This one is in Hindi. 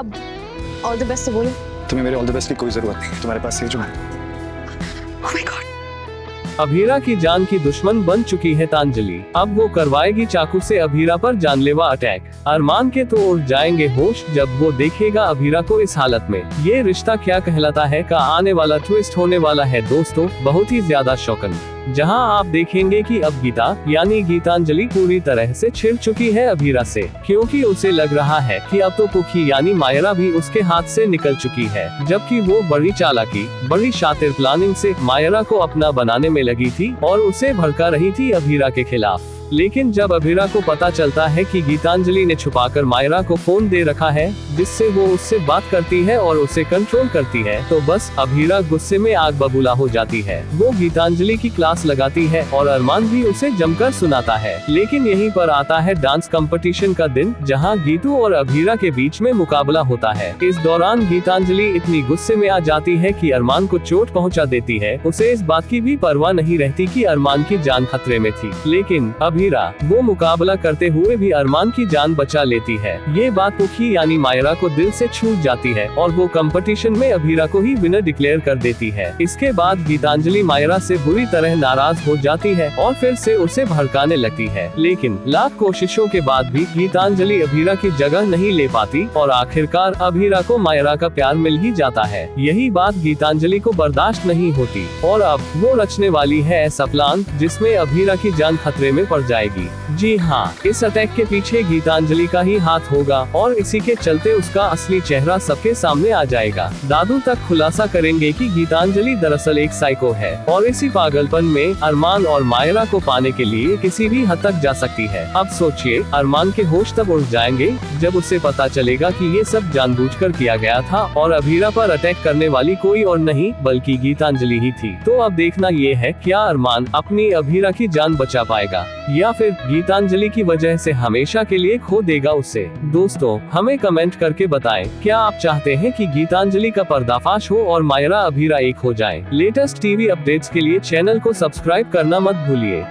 अब ऑल द बेस्ट तो बोलो। तुम्हें मेरे ऑल द बेस्ट की कोई जरूरत नहीं, तुम्हारे पास ये जो है। Oh my God! अभीरा की जान की दुश्मन बन चुकी है तांजलि। अब वो करवाएगी चाकू से अभीरा पर जानलेवा अटैक। अरमान के तो उड़ जाएंगे होश जब वो देखेगा अभीरा को इस हालत में। ये रिश्ता क्या कहलाता है का आने वाला ट्विस्ट होने वाला है दोस्तों, बहुत ही ज्यादा शौकन। जहां आप देखेंगे कि अब गीता यानी गीतांजलि पूरी तरह से छिड़ चुकी है अभीरा से, क्योंकि उसे लग रहा है कि अब तो पुखी यानी मायरा भी उसके हाथ से निकल चुकी है, जबकि वो बड़ी चालाकी, बड़ी शातिर प्लानिंग से मायरा को अपना बनाने में लगी थी और उसे भड़का रही थी अभीरा के खिलाफ। लेकिन जब अभीरा को पता चलता है कि गीतांजलि ने छुपाकर मायरा को फोन दे रखा है जिससे वो उससे बात करती है और उसे कंट्रोल करती है, तो बस अभीरा गुस्से में आग बबूला हो जाती है। वो गीतांजलि की क्लास लगाती है और अरमान भी उसे जमकर सुनाता है। लेकिन यहीं पर आता है डांस कंपटीशन का दिन, जहां गीतू और अभीरा के बीच में मुकाबला होता है। इस दौरान गीतांजलि इतनी गुस्से में आ जाती है कि अरमान को चोट पहुंचा देती है। उसे इस बात की भी परवाह नहीं रहती कि अरमान की जान खतरे में थी, लेकिन अभीरा वो मुकाबला करते हुए भी अरमान की जान बचा लेती है। ये बात पुखी यानी मायरा को दिल से छू जाती है और वो कंपटीशन में अभीरा को ही विनर डिक्लेयर कर देती है। इसके बाद गीतांजलि मायरा से बुरी तरह नाराज हो जाती है और फिर से उसे भड़काने लगती है। लेकिन लाख कोशिशों के बाद भी गीतांजलि अभीरा की जगह नहीं ले पाती और आखिरकार अभीरा को मायरा का प्यार मिल ही जाता है। यही बात गीतांजलि को बर्दाश्त नहीं होती और अब वो रचने वाली है ऐसा प्लान जिसमें अभीरा की जान खतरे में पड़ जाएगी। जी हाँ, इस अटैक के पीछे गीतांजलि का ही हाथ होगा और इसी के चलते उसका असली चेहरा सबके सामने आ जाएगा। दादू तक खुलासा करेंगे कि गीतांजलि दरअसल एक साइको है और इसी पागलपन में अरमान और मायरा को पाने के लिए किसी भी हद तक जा सकती है। अब सोचिए, अरमान के होश तब उड़ जाएंगे जब उसे पता चलेगा कि ये सब जानबूझकर किया गया था और अभीरा पर अटैक करने वाली कोई और नहीं बल्कि गीतांजलि ही थी। तो अब देखना ये है, क्या अरमान अपनी अभीरा की जान बचा पाएगा या फिर गीतांजलि की वजह से हमेशा के लिए खो देगा उसे। दोस्तों, हमें कमेंट करके बताएं, क्या आप चाहते हैं कि गीतांजलि का पर्दाफाश हो और मायरा अभीरा एक हो जाएं? लेटेस्ट टीवी अपडेट्स के लिए चैनल को सब्सक्राइब करना मत भूलिए।